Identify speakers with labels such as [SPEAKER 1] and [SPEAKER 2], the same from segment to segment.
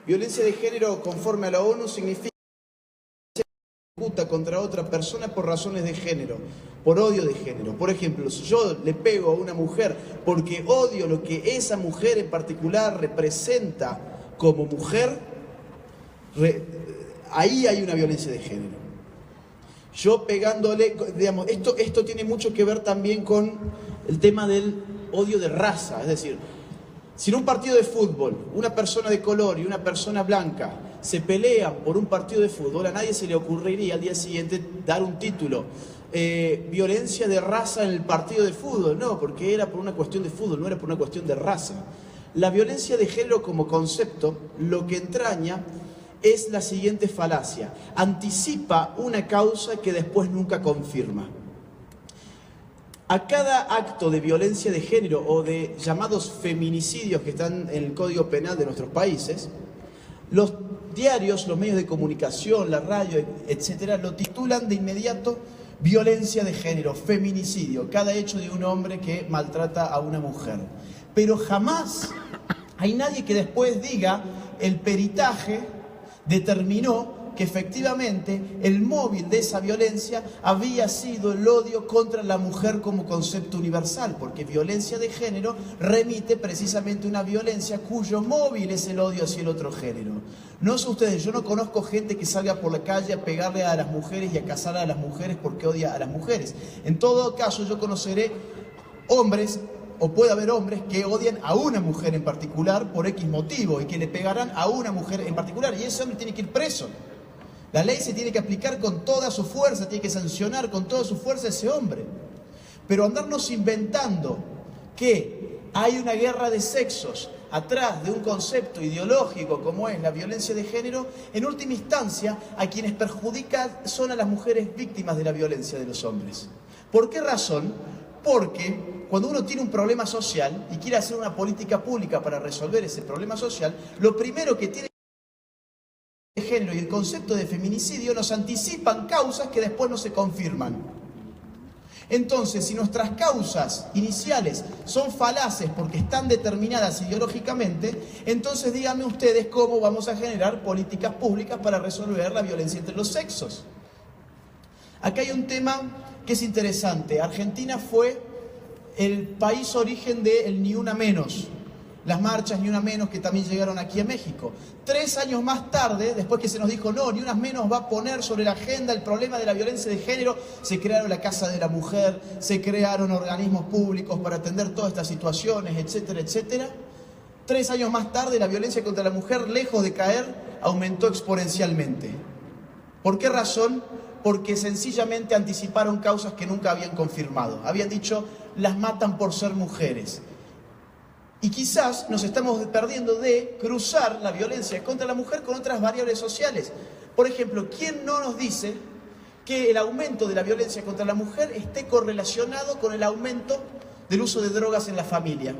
[SPEAKER 1] Violencia de género, conforme a la ONU, significa contra otra persona por razones de género, por odio de género. Por ejemplo, si yo le pego a una mujer porque odio lo que esa mujer en particular representa como mujer, ahí hay una violencia de género. Yo pegándole, digamos, esto tiene mucho que ver también con el tema del odio de raza, es decir, si en un partido de fútbol una persona de color y una persona blanca se pelean por un partido de fútbol, a nadie se le ocurriría al día siguiente dar un título, violencia de raza en el partido de fútbol, no, porque era por una cuestión de fútbol, no era por una cuestión de raza. La violencia de género como concepto, lo que entraña es la siguiente falacia: anticipa una causa que después nunca confirma. A cada acto de violencia de género o de llamados feminicidios que están en el Código Penal de nuestros países, los diarios, los medios de comunicación, la radio, etcétera, lo titulan de inmediato violencia de género, feminicidio, cada hecho de un hombre que maltrata a una mujer. Pero jamás hay nadie que después diga el peritaje determinó que efectivamente el móvil de esa violencia había sido el odio contra la mujer como concepto universal, porque violencia de género remite precisamente a una violencia cuyo móvil es el odio hacia el otro género. No sé ustedes, yo no conozco gente que salga por la calle a pegarle a las mujeres y a cazar a las mujeres porque odia a las mujeres. En todo caso, yo conoceré hombres, o puede haber hombres que odian a una mujer en particular por X motivo y que le pegarán a una mujer en particular, y ese hombre tiene que ir preso. La ley se tiene que aplicar con toda su fuerza, tiene que sancionar con toda su fuerza a ese hombre. Pero andarnos inventando que hay una guerra de sexos atrás de un concepto ideológico como es la violencia de género, en última instancia a quienes perjudican son a las mujeres víctimas de la violencia de los hombres. ¿Por qué razón? Porque cuando uno tiene un problema social y quiere hacer una política pública para resolver ese problema social, lo primero que tiene de género y el concepto de feminicidio nos anticipan causas que después no se confirman. Entonces, si nuestras causas iniciales son falaces porque están determinadas ideológicamente, entonces díganme ustedes cómo vamos a generar políticas públicas para resolver la violencia entre los sexos. Acá hay un tema que es interesante. Argentina fue el país origen del Ni Una Menos. Las marchas Ni Una Menos que también llegaron aquí a México. 3 años más tarde, después que se nos dijo no, Ni Una Menos va a poner sobre la agenda el problema de la violencia de género, se crearon la Casa de la Mujer, se crearon organismos públicos para atender todas estas situaciones, etcétera, etcétera. 3 años más tarde, la violencia contra la mujer, lejos de caer, aumentó exponencialmente. ¿Por qué razón? Porque sencillamente anticiparon causas que nunca habían confirmado. Habían dicho, las matan por ser mujeres. Y quizás nos estamos perdiendo de cruzar la violencia contra la mujer con otras variables sociales. Por ejemplo, ¿quién no nos dice que el aumento de la violencia contra la mujer esté correlacionado con el aumento del uso de drogas en la familia?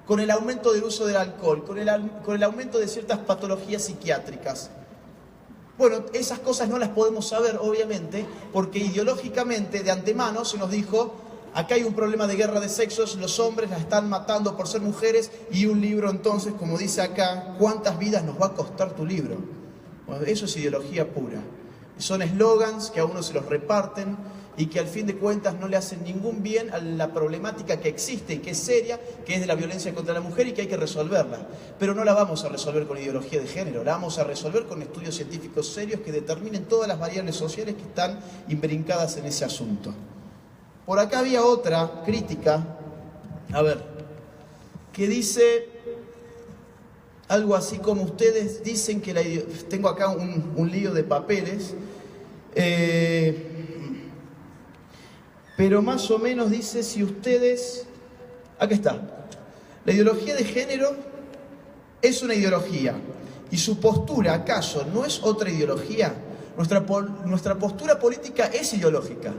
[SPEAKER 1] Con el aumento del uso del alcohol, con el aumento de ciertas patologías psiquiátricas. Bueno, esas cosas no las podemos saber, obviamente, porque ideológicamente de antemano se nos dijo: acá hay un problema de guerra de sexos, los hombres las están matando por ser mujeres, y un libro entonces, como dice acá, ¿cuántas vidas nos va a costar tu libro? Bueno, eso es ideología pura. Son eslogans que a uno se los reparten y que al fin de cuentas no le hacen ningún bien a la problemática que existe y que es seria, que es de la violencia contra la mujer y que hay que resolverla. Pero no la vamos a resolver con ideología de género, la vamos a resolver con estudios científicos serios que determinen todas las variables sociales que están imbrincadas en ese asunto. Por acá había otra crítica, a ver, que dice algo así como: ustedes dicen que tengo acá un lío de papeles, pero más o menos dice, si ustedes... Acá está. La ideología de género es una ideología, y su postura, ¿acaso no es otra ideología? Nuestra postura política es ideológica.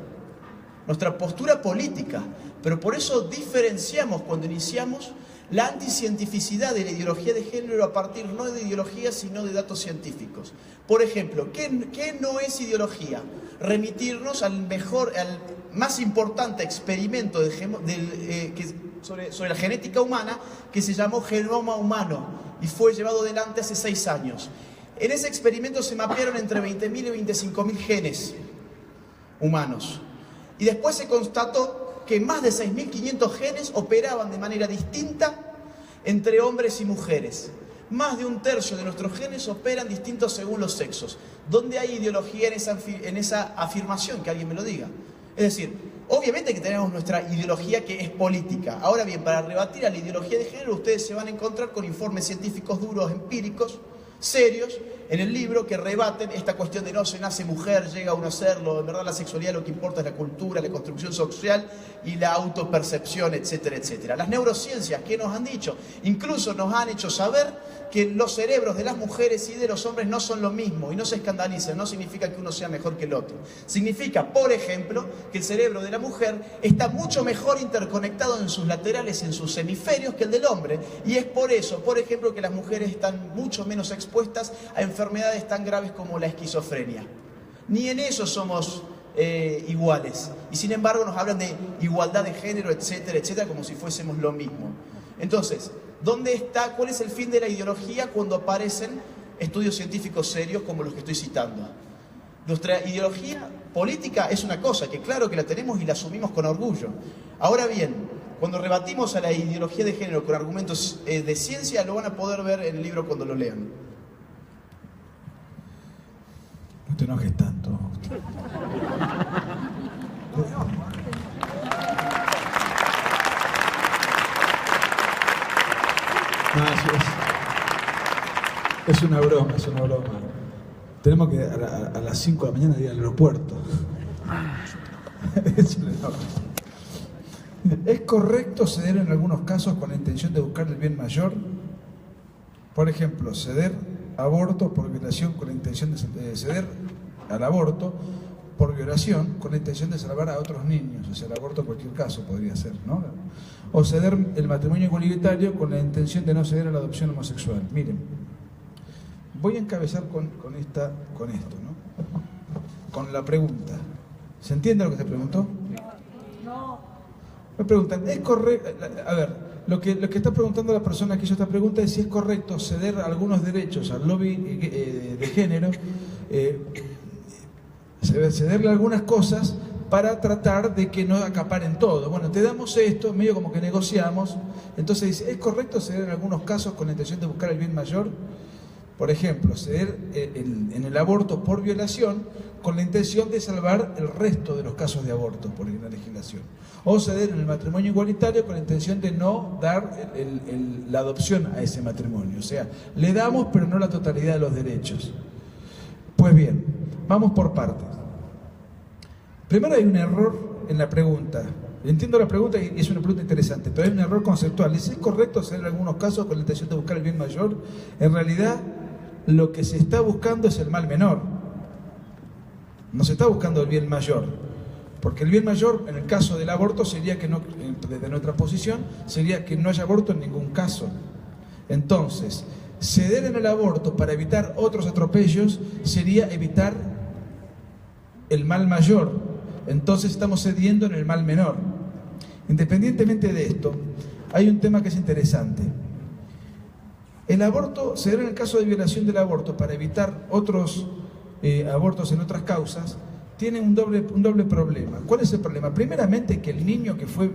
[SPEAKER 1] Nuestra postura política, pero por eso diferenciamos cuando iniciamos la anticientificidad de la ideología de género a partir no de ideología sino de datos científicos. Por ejemplo, ¿qué no es ideología? Remitirnos al más importante experimento que sobre la genética humana que se llamó Genoma Humano y fue llevado adelante hace 6 años. En ese experimento se mapearon entre 20.000 y 25.000 genes humanos. Y después se constató que más de 6.500 genes operaban de manera distinta entre hombres y mujeres. Más de 1/3 de nuestros genes operan distintos según los sexos. ¿Dónde hay ideología en esa afirmación? Que alguien me lo diga. Es decir, obviamente que tenemos nuestra ideología que es política. Ahora bien, para rebatir a la ideología de género, ustedes se van a encontrar con informes científicos duros, empíricos, serios, en el libro que rebaten esta cuestión de no se nace mujer, llega a uno a serlo, en verdad la sexualidad lo que importa es la cultura, la construcción social y la autopercepción, etcétera, etcétera. Las neurociencias, ¿qué nos han dicho? Incluso nos han hecho saber que los cerebros de las mujeres y de los hombres no son lo mismo, y no se escandalicen, no significa que uno sea mejor que el otro. Significa, por ejemplo, que el cerebro de la mujer está mucho mejor interconectado en sus laterales, en sus hemisferios, que el del hombre, y es por eso, por ejemplo, que las mujeres están mucho menos expuestas a enfermedades tan graves como la esquizofrenia. Ni en eso somos iguales, y sin embargo nos hablan de igualdad de género, etcétera, etcétera, como si fuésemos lo mismo. Entonces, ¿dónde está, cuál es el fin de la ideología cuando aparecen estudios científicos serios como los que estoy citando? Nuestra ideología política es una cosa, que claro que la tenemos y la asumimos con orgullo. Ahora bien, cuando rebatimos a la ideología de género con argumentos de ciencia, lo van a poder ver en el libro cuando lo lean.
[SPEAKER 2] No te enojes tanto. No, es una broma, es una broma. Tenemos que a las 5 de la mañana ir al aeropuerto. Es una broma. ¿Es correcto ceder en algunos casos con la intención de buscar el bien mayor? Por ejemplo, ceder aborto por violación con la intención de ceder al aborto por violación con la intención de salvar a otros niños. O sea, el aborto en cualquier caso podría ser, ¿no? O ceder el matrimonio igualitario con la intención de no ceder a la adopción homosexual. Miren, voy a encabezar con esto, ¿no? Con la pregunta. ¿Se entiende lo que se preguntó? No. Me preguntan, ¿es correcto? A ver, lo que está preguntando la persona que hizo esta pregunta es si es correcto ceder algunos derechos al lobby de género, cederle algunas cosas para tratar de que no acaparen todo. Bueno, te damos esto, medio como que negociamos. Entonces dice, ¿es correcto ceder en algunos casos con la intención de buscar el bien mayor? Por ejemplo, ceder en el aborto por violación con la intención de salvar el resto de los casos de aborto por la legislación. O ceder en el matrimonio igualitario con la intención de no dar la adopción a ese matrimonio. O sea, le damos pero no la totalidad de los derechos. Pues bien, vamos por partes. Primero hay un error en la pregunta. Entiendo la pregunta y es una pregunta interesante, pero hay un error conceptual. ¿Es correcto hacer en algunos casos con la intención de buscar el bien mayor? En realidad, lo que se está buscando es el mal menor. No se está buscando el bien mayor. Porque el bien mayor, en el caso del aborto, sería que no, desde nuestra posición, sería que no haya aborto en ningún caso. Entonces, ceder en el aborto para evitar otros atropellos sería evitar el mal mayor. Entonces estamos cediendo en el mal menor. Independientemente de esto, hay un tema que es interesante. El aborto, ceder en el caso de violación del aborto para evitar otros abortos en otras causas, tiene un doble problema. ¿Cuál es el problema? Primeramente, que el niño que fue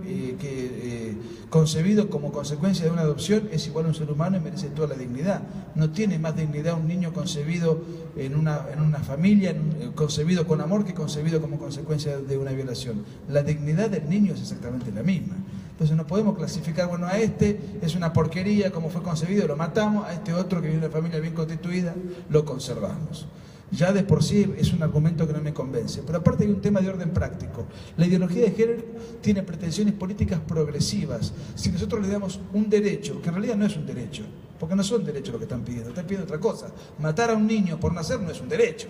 [SPEAKER 2] concebido como consecuencia de una adopción es igual a un ser humano y merece toda la dignidad. No tiene más dignidad un niño concebido en una familia, concebido con amor, que concebido como consecuencia de una violación. La dignidad del niño es exactamente la misma. Entonces no podemos clasificar, bueno, a este es una porquería como fue concebido, lo matamos, a este otro que viene de una familia bien constituida, lo conservamos. Ya de por sí es un argumento que no me convence. Pero aparte hay un tema de orden práctico. La ideología de género tiene pretensiones políticas progresivas. Si nosotros le damos un derecho, que en realidad no es un derecho, porque no son derechos lo que están pidiendo otra cosa. Matar a un niño por nacer no es un derecho.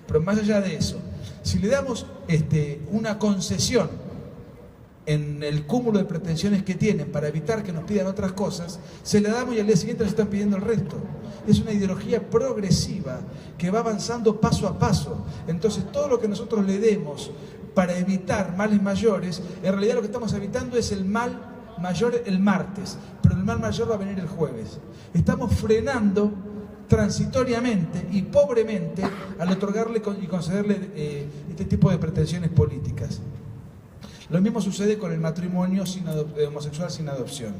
[SPEAKER 2] Pero más allá de eso, si le damos una concesión en el cúmulo de pretensiones que tienen para evitar que nos pidan otras cosas, se la damos y al día siguiente les están pidiendo el resto. Es una ideología progresiva que va avanzando paso a paso. Entonces todo lo que nosotros le demos para evitar males mayores, en realidad lo que estamos evitando es el mal mayor el martes, pero el mal mayor va a venir el jueves. Estamos frenando transitoriamente y pobremente al otorgarle y concederle este tipo de pretensiones políticas. Lo mismo sucede con el matrimonio homosexual sin adopción.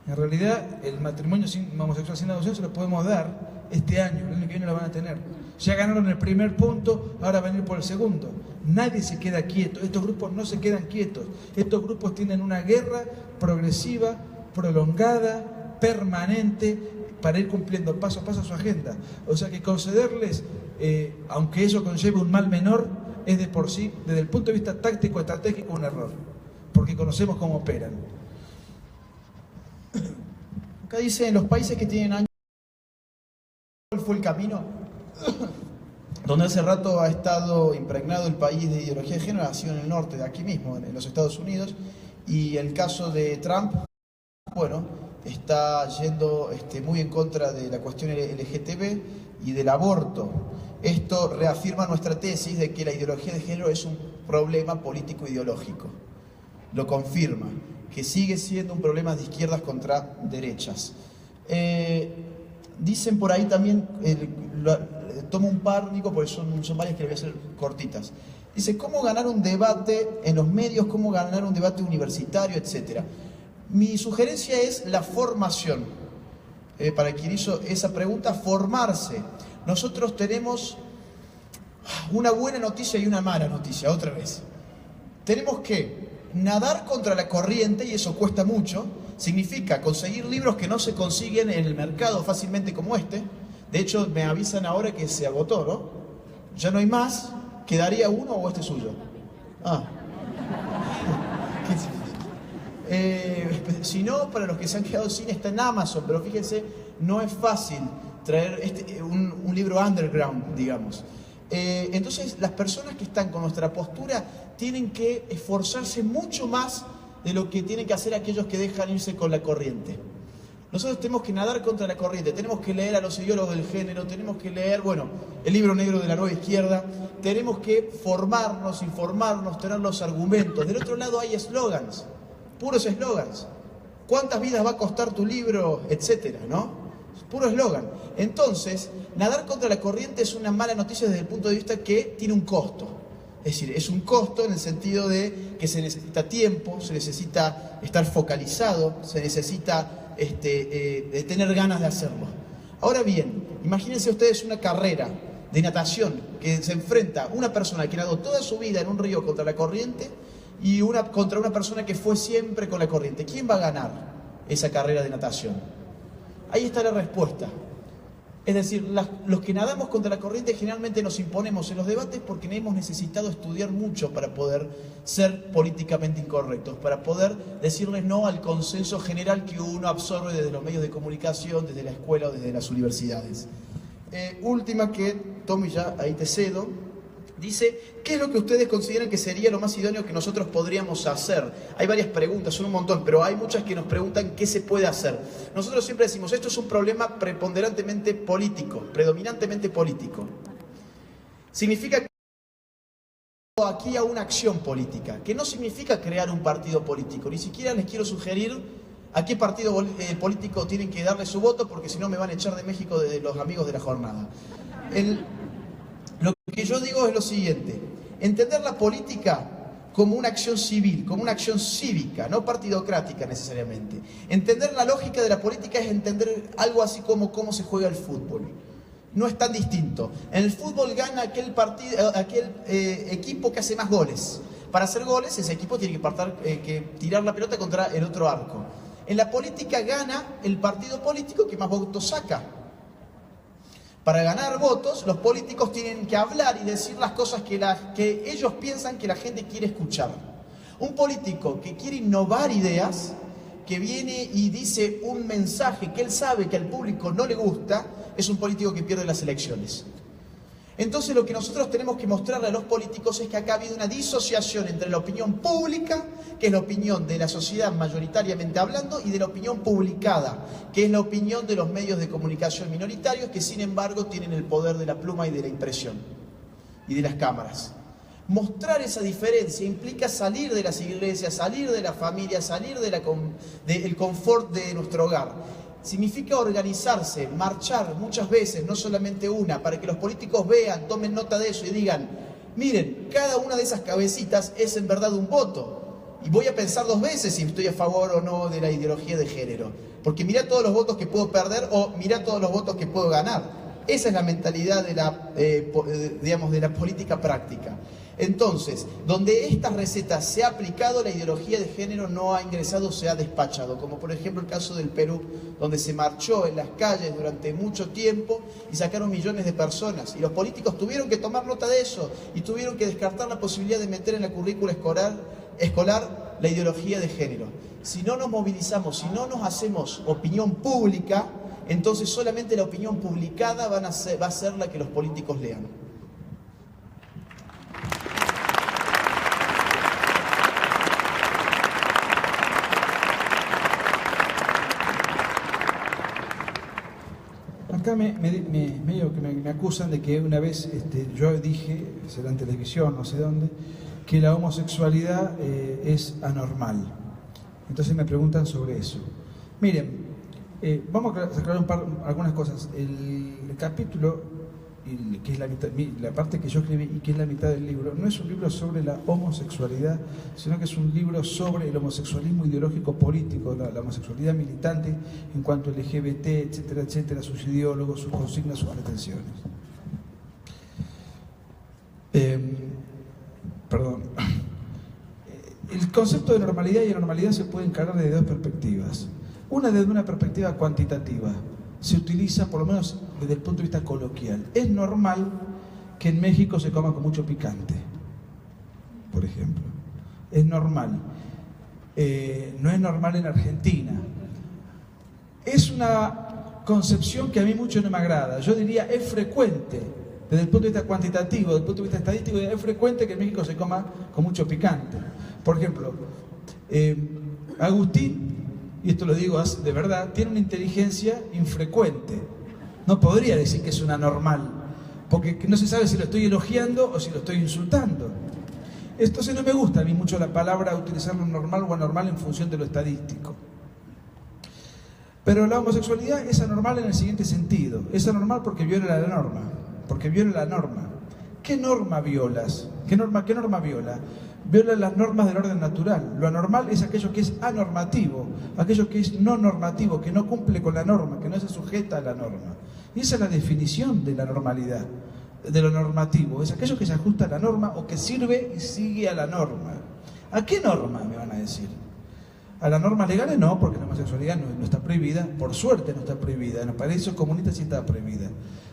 [SPEAKER 2] En realidad, el matrimonio homosexual sin adopción se lo podemos dar este año, el año que viene lo van a tener. Ya ganaron el primer punto, ahora van a ir por el segundo. Nadie se queda quieto, estos grupos no se quedan quietos. Estos grupos tienen una guerra progresiva, prolongada, permanente, para ir cumpliendo paso a paso su agenda. O sea que concederles, aunque eso conlleve un mal menor, es de por sí, desde el punto de vista táctico, estratégico, un error. Porque conocemos cómo operan.
[SPEAKER 1] Acá dice, en los países que tienen años, ¿cuál fue el camino? Donde hace rato ha estado impregnado el país de ideología de género, ha sido en el norte, de aquí mismo, en los Estados Unidos. Y el caso de Trump, bueno, está yendo muy en contra de la cuestión LGTB y del aborto. Esto reafirma nuestra tesis de que la ideología de género es un problema político-ideológico. Lo confirma, que sigue siendo un problema de izquierdas contra derechas. Dicen por ahí también, tomo un par, Nico, porque son varias que le voy a hacer cortitas. Dice, ¿cómo ganar un debate en los medios? ¿Cómo ganar un debate universitario? Etcétera. Mi sugerencia es la formación. Para quien hizo esa pregunta, formarse. Nosotros tenemos una buena noticia y una mala noticia, otra vez. Tenemos que nadar contra la corriente, y eso cuesta mucho. Significa conseguir libros que no se consiguen en el mercado fácilmente como este. De hecho, me avisan ahora que se agotó, ¿no? Ya no hay más. ¿Quedaría uno o este es suyo? Ah. Si no, para los que se han quedado sin, está en Amazon, pero fíjense, no es fácil traer un libro underground, digamos. Entonces, las personas que están con nuestra postura tienen que esforzarse mucho más de lo que tienen que hacer aquellos que dejan irse con la corriente. Nosotros tenemos que nadar contra la corriente, tenemos que leer a los ideólogos del género, tenemos que leer, el libro negro de la nueva izquierda, tenemos que formarnos, informarnos, tener los argumentos. Del otro lado hay eslogans, puros eslogans. ¿Cuántas vidas va a costar tu libro? Etcétera, ¿no? Puro eslogan. Entonces, nadar contra la corriente es una mala noticia desde el punto de vista que tiene un costo. Es decir, es un costo en el sentido de que se necesita tiempo, se necesita estar focalizado, se necesita de tener ganas de hacerlo. Ahora bien, imagínense ustedes una carrera de natación que se enfrenta una persona que nadó toda su vida en un río contra la corriente y contra una persona que fue siempre con la corriente. ¿Quién va a ganar esa carrera de natación? Ahí está la respuesta. Es decir, los que nadamos contra la corriente generalmente nos imponemos en los debates porque hemos necesitado estudiar mucho para poder ser políticamente incorrectos, para poder decirles no al consenso general que uno absorbe desde los medios de comunicación, desde la escuela o desde las universidades. Última que, Tommy, ya ahí te cedo. Dice, ¿qué es lo que ustedes consideran que sería lo más idóneo que nosotros podríamos hacer? Hay varias preguntas, son un montón, pero hay muchas que nos preguntan qué se puede hacer. Nosotros siempre decimos, esto es un problema preponderantemente político, predominantemente político. Significa que aquí a una acción política, que no significa crear un partido político. Ni siquiera les quiero sugerir a qué partido político tienen que darle su voto, porque si no me van a echar de México de los amigos de la jornada. Lo que yo digo es lo siguiente, entender la política como una acción civil, como una acción cívica, no partidocrática necesariamente. Entender la lógica de la política es entender algo así como cómo se juega el fútbol. No es tan distinto. En el fútbol gana aquel equipo que hace más goles. Para hacer goles, ese equipo tiene que tirar la pelota contra el otro arco. En la política gana el partido político que más votos saca. Para ganar votos, los políticos tienen que hablar y decir las cosas que ellos piensan que la gente quiere escuchar. Un político que quiere innovar ideas, que viene y dice un mensaje que él sabe que al público no le gusta, es un político que pierde las elecciones. Entonces lo que nosotros tenemos que mostrarle a los políticos es que acá ha habido una disociación entre la opinión pública, que es la opinión de la sociedad mayoritariamente hablando, y de la opinión publicada, que es la opinión de los medios de comunicación minoritarios, que sin embargo tienen el poder de la pluma y de la impresión, y de las cámaras. Mostrar esa diferencia implica salir de las iglesias, salir de la familia, salir del confort de nuestro hogar. Significa organizarse, marchar muchas veces, no solamente una, para que los políticos vean, tomen nota de eso y digan, miren, cada una de esas cabecitas es en verdad un voto. Y voy a pensar 2 veces si estoy a favor o no de la ideología de género. Porque mirá todos los votos que puedo perder o mirá todos los votos que puedo ganar. Esa es la mentalidad de la política práctica. Entonces, donde esta receta se ha aplicado, la ideología de género no ha ingresado, se ha despachado. Como por ejemplo el caso del Perú, donde se marchó en las calles durante mucho tiempo y sacaron millones de personas. Y los políticos tuvieron que tomar nota de eso y tuvieron que descartar la posibilidad de meter en la currícula escolar la ideología de género. Si no nos movilizamos, si no nos hacemos opinión pública, entonces solamente la opinión publicada va a ser la que los políticos lean.
[SPEAKER 2] Acá medio que me acusan de que una vez yo dije, será en televisión, no sé dónde, que la homosexualidad es anormal. Entonces me preguntan sobre eso. Miren, vamos a aclarar algunas cosas. El capítulo, que es la parte que yo escribí y que es la mitad del libro, no es un libro sobre la homosexualidad, sino que es un libro sobre el homosexualismo ideológico político, la homosexualidad militante en cuanto al LGBT, etcétera, etcétera, sus ideólogos, sus consignas, sus pretensiones. El concepto de normalidad y anormalidad se puede encarar desde 2 perspectivas. Una desde una perspectiva cuantitativa. Se utiliza, por lo menos desde el punto de vista coloquial. Es normal que en México se coma con mucho picante, por ejemplo. Es normal. No es normal en Argentina. Es una concepción que a mí mucho no me agrada. Yo diría, es frecuente, desde el punto de vista cuantitativo, desde el punto de vista estadístico, es frecuente que en México se coma con mucho picante. Por ejemplo, Agustín, y esto lo digo de verdad, tiene una inteligencia infrecuente. No podría decir que es una normal, porque no se sabe si lo estoy elogiando o si lo estoy insultando. Entonces no me gusta a mí mucho la palabra utilizarlo normal o anormal en función de lo estadístico. Pero la homosexualidad es anormal en el siguiente sentido. Es anormal porque viola la norma. Porque viola la norma. ¿Qué norma violas? ¿Qué norma viola? Viola las normas del orden natural. Lo anormal es aquello que es anormativo, aquello que es no normativo, que no cumple con la norma, que no se sujeta a la norma. Y esa es la definición de la normalidad, de lo normativo. Es aquello que se ajusta a la norma o que sirve y sigue a la norma. ¿A qué norma, me van a decir? A las normas legales no, porque la homosexualidad no está prohibida, por suerte no está prohibida, en los países comunistas sí está prohibida.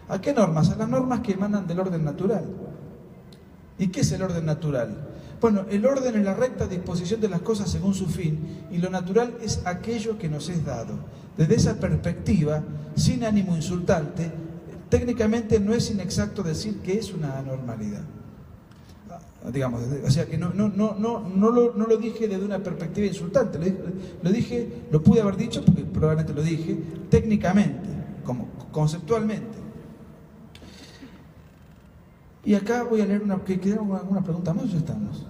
[SPEAKER 2] ¿A qué normas? A las normas que emanan del orden natural. ¿Y qué es el orden natural? Bueno, el orden es la recta disposición de las cosas según su fin, y lo natural es aquello que nos es dado. Desde esa perspectiva, sin ánimo insultante, técnicamente no es inexacto decir que es una anormalidad. Digamos, o sea que no lo dije desde una perspectiva insultante, lo pude haber dicho, porque probablemente lo dije, técnicamente, conceptualmente. Y acá voy a leer que quedaron alguna pregunta más, ya estamos.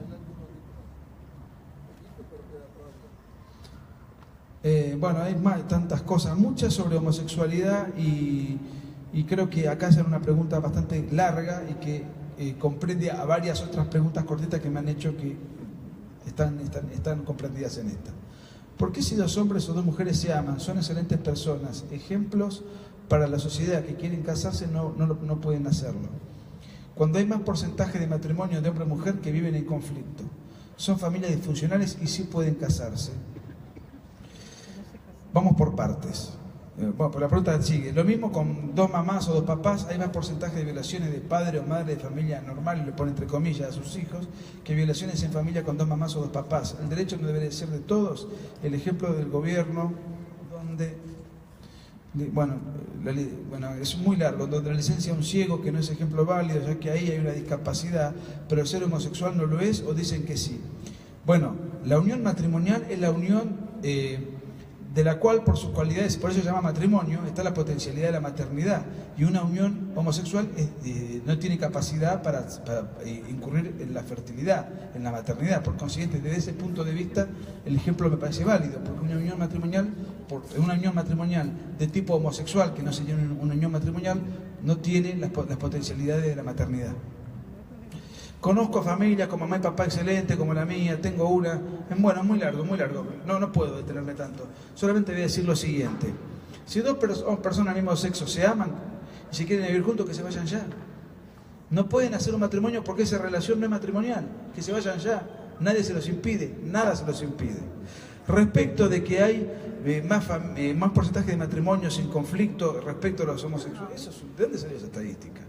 [SPEAKER 2] Bueno, hay tantas cosas, muchas sobre homosexualidad y creo que acá es una pregunta bastante larga y que comprende a varias otras preguntas cortitas que me han hecho que están comprendidas en esta. ¿Por qué si 2 hombres o 2 mujeres se aman, son excelentes personas, ejemplos para la sociedad que quieren casarse, no pueden hacerlo? Cuando hay más porcentaje de matrimonio de hombre y mujer que viven en conflicto. Son familias disfuncionales y sí pueden casarse. Vamos por partes. Bueno, pues la pregunta sigue. Lo mismo con 2 mamás o 2 papás, hay más porcentaje de violaciones de padre o madre de familia normal, y le pone entre comillas a sus hijos, que violaciones en familia con 2 mamás o 2 papás. El derecho no debe ser de todos. El ejemplo del gobierno, donde... Bueno, es muy largo, donde la licencia a un ciego que no es ejemplo válido, ya que ahí hay una discapacidad, pero el ser homosexual no lo es, o dicen que sí. Bueno, la unión matrimonial es la unión de la cual por sus cualidades, por eso se llama matrimonio, está la potencialidad de la maternidad. Y una unión homosexual no tiene capacidad para incurrir en la fertilidad, en la maternidad. Por consiguiente, desde ese punto de vista, el ejemplo me parece válido, porque una unión matrimonial de tipo homosexual, que no sería una unión matrimonial, no tiene las potencialidades de la maternidad. Conozco familias con mamá y papá excelente, como la mía, tengo una. Bueno, es muy largo. No puedo detenerme tanto. Solamente voy a decir lo siguiente. Si dos personas del mismo sexo se aman y se quieren vivir juntos, que se vayan ya. No pueden hacer un matrimonio porque esa relación no es matrimonial. Que se vayan ya. Nadie se los impide, nada se los impide. Respecto de que hay más porcentaje de matrimonios sin conflicto respecto a los homosexuales, ¿de dónde salió esa estadística?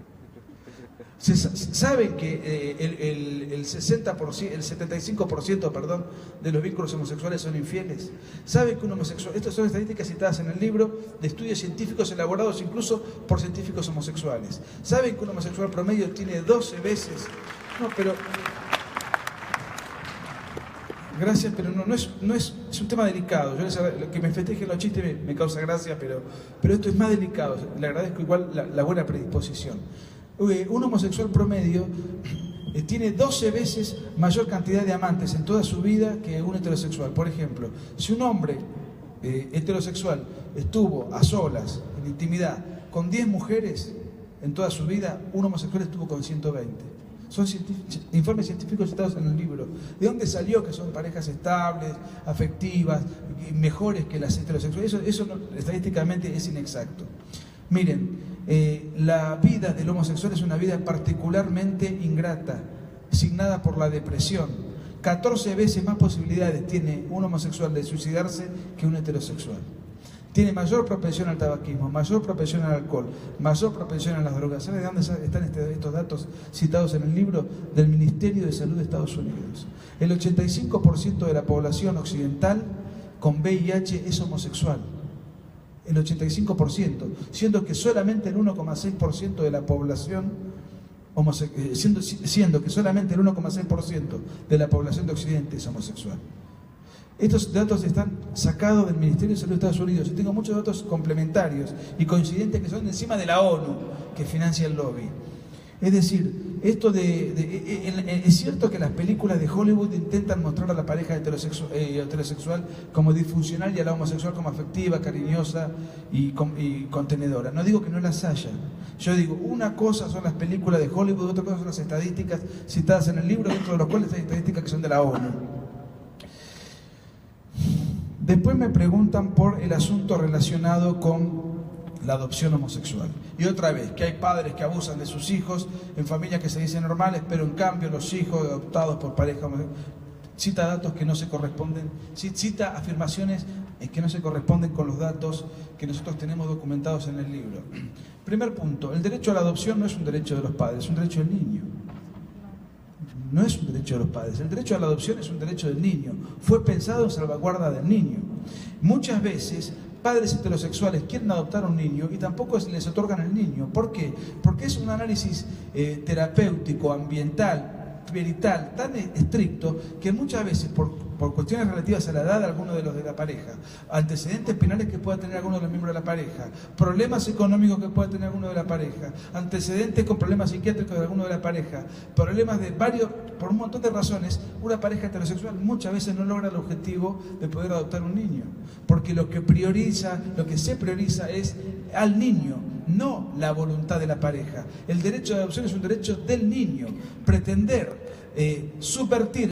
[SPEAKER 2] Saben que el 75% de los vínculos homosexuales son infieles. Saben que un homosexual, estas son estadísticas citadas en el libro de estudios científicos elaborados incluso por científicos homosexuales. Saben que un homosexual promedio tiene 12 veces. No, pero gracias, pero no es un tema delicado. Yo lo que me festejen los chistes me causa gracia, pero esto es más delicado. Le agradezco igual la buena predisposición. Un homosexual promedio tiene 12 veces mayor cantidad de amantes en toda su vida que un heterosexual. Por ejemplo, si un hombre heterosexual estuvo a solas, en intimidad, con 10 mujeres en toda su vida, un homosexual estuvo con 120. Son informes científicos citados en el libro. ¿De dónde salió que son parejas estables, afectivas, mejores que las heterosexuales? Eso estadísticamente es inexacto. Miren, la vida del homosexual es una vida particularmente ingrata, signada por la depresión. 14 veces más posibilidades tiene un homosexual de suicidarse que un heterosexual. Tiene mayor propensión al tabaquismo, mayor propensión al alcohol, mayor propensión a las drogas. ¿Sabe de dónde están estos datos citados en el libro? Del Ministerio de Salud de Estados Unidos. El 85% de la población occidental con VIH es homosexual. El 85%, siendo que solamente el 1,6% de la población siendo que solamente el 1,6% de la población de Occidente es homosexual. Estos datos están sacados del Ministerio de Salud de Estados Unidos y tengo muchos datos complementarios y coincidentes que son encima de la ONU que financia el lobby. Es decir, es cierto que las películas de Hollywood intentan mostrar a la pareja heterosexual como disfuncional y a la homosexual como afectiva, cariñosa y contenedora. No digo que no las haya. Yo digo, una cosa son las películas de Hollywood, otra cosa son las estadísticas citadas en el libro, dentro de los cuales hay estadísticas que son de la ONU. Después me preguntan por el asunto relacionado con la adopción homosexual. Y otra vez, que hay padres que abusan de sus hijos en familias que se dicen normales, pero en cambio los hijos adoptados por pareja homosexual. Cita datos que no se corresponden, cita afirmaciones que no se corresponden con los datos que nosotros tenemos documentados en el libro. Primer punto, el derecho a la adopción no es un derecho de los padres, es un derecho del niño. No es un derecho de los padres, el derecho a la adopción es un derecho del niño. Fue pensado en salvaguarda del niño. Muchas veces padres heterosexuales quieren adoptar a un niño y tampoco les otorgan el niño. ¿Por qué? Porque es un análisis terapéutico, ambiental, perital, tan estricto que muchas veces por cuestiones relativas a la edad de alguno de los de la pareja, antecedentes penales que pueda tener alguno de los miembros de la pareja, problemas económicos que pueda tener alguno de la pareja, antecedentes con problemas psiquiátricos de alguno de la pareja, problemas de por un montón de razones, una pareja heterosexual muchas veces no logra el objetivo de poder adoptar un niño, porque lo que se prioriza es al niño, no la voluntad de la pareja. El derecho de adopción es un derecho del niño. Pretender subvertir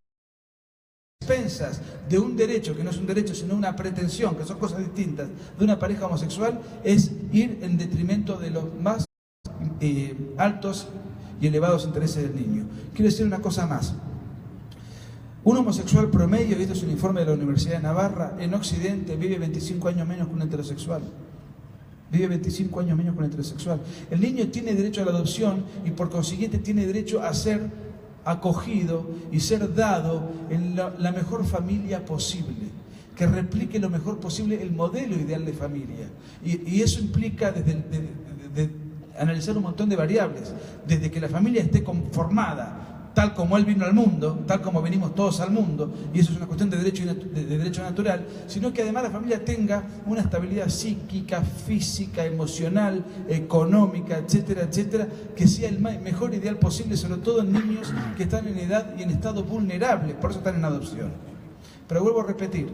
[SPEAKER 2] expensas de un derecho que no es un derecho sino una pretensión, que son cosas distintas, de una pareja homosexual, es ir en detrimento de los más altos y elevados intereses del niño. Quiero decir una cosa más. Un homosexual promedio, y esto es un informe de la Universidad de Navarra, en Occidente vive 25 años menos que un heterosexual. Vive 25 años menos que un heterosexual. El niño tiene derecho a la adopción y por consiguiente tiene derecho a ser acogido y ser dado en la mejor familia posible, que replique lo mejor posible el modelo ideal de familia. Y eso implica desde analizar un montón de variables, desde que la familia esté conformada tal como Él vino al mundo, tal como venimos todos al mundo, y eso es una cuestión de derecho natural, sino que además la familia tenga una estabilidad psíquica, física, emocional, económica, etcétera, etcétera, que sea el mejor ideal posible, sobre todo en niños que están en edad y en estado vulnerable, por eso están en adopción. Pero vuelvo a repetir,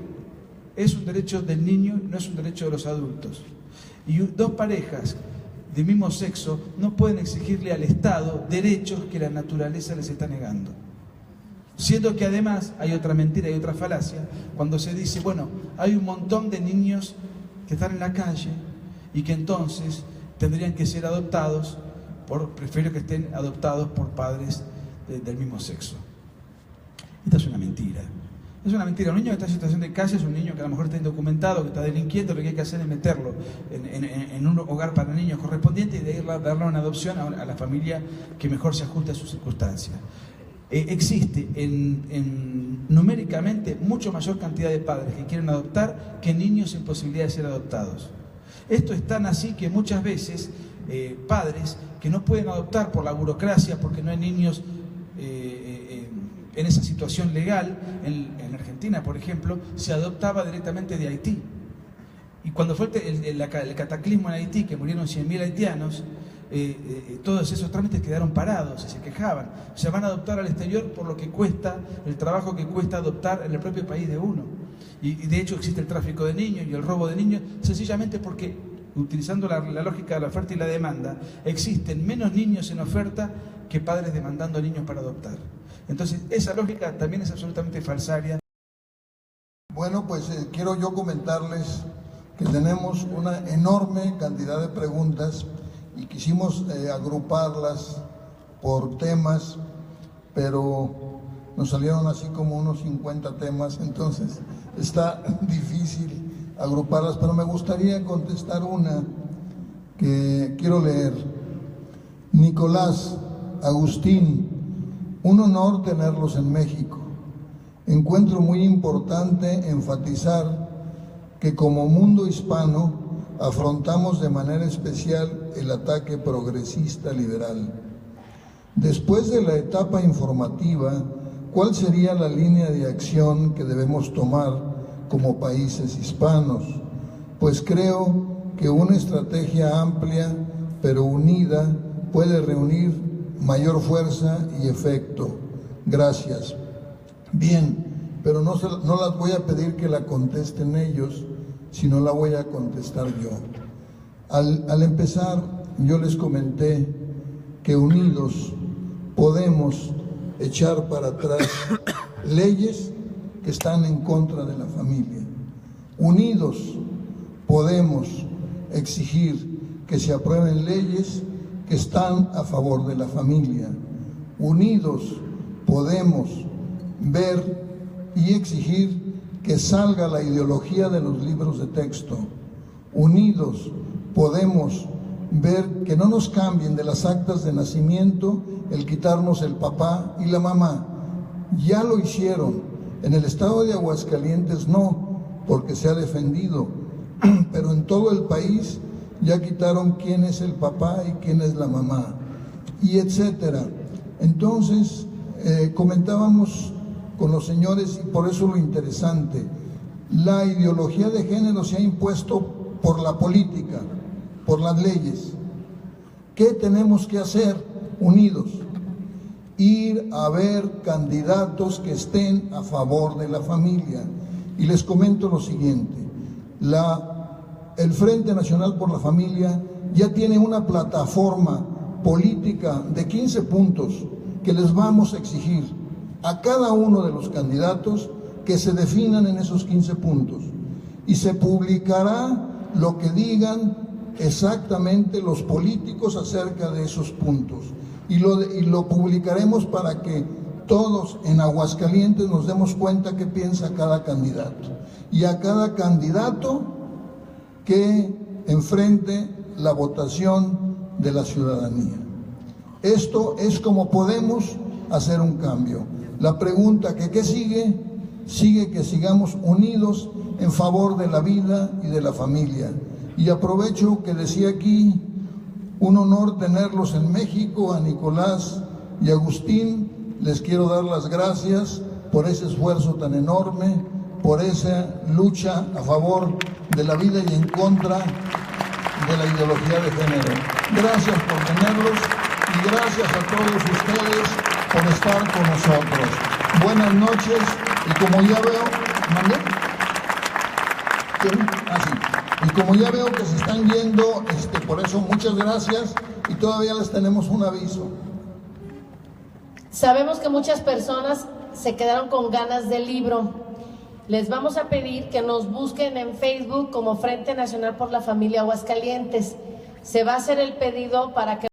[SPEAKER 2] es un derecho del niño, no es un derecho de los adultos. Y dos parejas de mismo sexo no pueden exigirle al Estado derechos que la naturaleza les está negando. Siendo que además hay otra mentira y otra falacia cuando se dice, bueno, hay un montón de niños que están en la calle y que entonces tendrían que ser adoptados, prefiero que estén adoptados por padres del mismo sexo. Esta es una mentira. Es una mentira. Un niño que está en situación de calle es un niño que a lo mejor está indocumentado, que está delinquiendo, lo que hay que hacer es meterlo en un hogar para niños correspondiente y de ahí darle una adopción a la familia que mejor se ajuste a sus circunstancias. Existe numéricamente mucho mayor cantidad de padres que quieren adoptar que niños sin posibilidad de ser adoptados. Esto es tan así que muchas veces padres que no pueden adoptar por la burocracia, porque no hay niños en esa situación legal, en Argentina, por ejemplo, se adoptaba directamente de Haití. Y cuando fue el cataclismo en Haití, que murieron 100.000 haitianos, todos esos trámites quedaron parados y se quejaban. Se van a adoptar al exterior por lo que cuesta, el trabajo que cuesta adoptar en el propio país de uno. Y de hecho existe el tráfico de niños y el robo de niños, sencillamente porque, utilizando la lógica de la oferta y la demanda, existen menos niños en oferta que padres demandando niños para adoptar. Entonces, esa lógica también es absolutamente falsaria.
[SPEAKER 3] Bueno, pues quiero yo comentarles que tenemos una enorme cantidad de preguntas y quisimos agruparlas por temas, pero nos salieron así como unos 50 temas, entonces está difícil agruparlas, pero me gustaría contestar una que quiero leer. Nicolás, Agustín, un honor tenerlos en México. Encuentro muy importante enfatizar que como mundo hispano afrontamos de manera especial el ataque progresista liberal. Después de la etapa informativa, ¿cuál sería la línea de acción que debemos tomar como países hispanos? Pues creo que una estrategia amplia pero unida puede reunir mayor fuerza y efecto. Gracias. Bien, pero no las voy a pedir que la contesten ellos, sino la voy a contestar yo. Al empezar, yo les comenté que unidos podemos echar para atrás leyes que están en contra de la familia. Unidos podemos exigir que se aprueben leyes que están a favor de la familia. Unidos podemos ver y exigir que salga la ideología de los libros de texto. Unidos podemos ver que no nos cambien de las actas de nacimiento el quitarnos el papá y la mamá. Ya lo hicieron. En el estado de Aguascalientes no, porque se ha defendido, pero en todo el país ya quitaron quién es el papá y quién es la mamá, y etcétera. Entonces, comentábamos con los señores, y por eso lo interesante, la ideología de género se ha impuesto por la política, por las leyes. ¿Qué tenemos que hacer? Unidos. Ir a ver candidatos que estén a favor de la familia. Y les comento lo siguiente, el Frente Nacional por la Familia ya tiene una plataforma política de 15 puntos que les vamos a exigir a cada uno de los candidatos que se definan en esos 15 puntos. Y se publicará lo que digan exactamente los políticos acerca de esos puntos. Y lo publicaremos para que todos en Aguascalientes nos demos cuenta qué piensa cada candidato. Y a cada candidato que enfrente la votación de la ciudadanía. Esto es como podemos hacer un cambio. La pregunta ¿qué sigue? Sigue que sigamos unidos en favor de la vida y de la familia. Y aprovecho que decía aquí, un honor tenerlos en México, a Nicolás y Agustín, Les quiero dar las gracias por ese esfuerzo tan enorme, por esa lucha a favor de la vida y en contra de la ideología de género. Gracias por tenerlos y gracias a todos ustedes por estar con nosotros. Buenas noches y como ya veo, ¿mandé? Y como ya veo que se están yendo, por eso muchas gracias y todavía les tenemos un aviso.
[SPEAKER 4] Sabemos que muchas personas se quedaron con ganas del libro. Les vamos a pedir que nos busquen en Facebook como Frente Nacional por la Familia Aguascalientes. Se va a hacer el pedido para que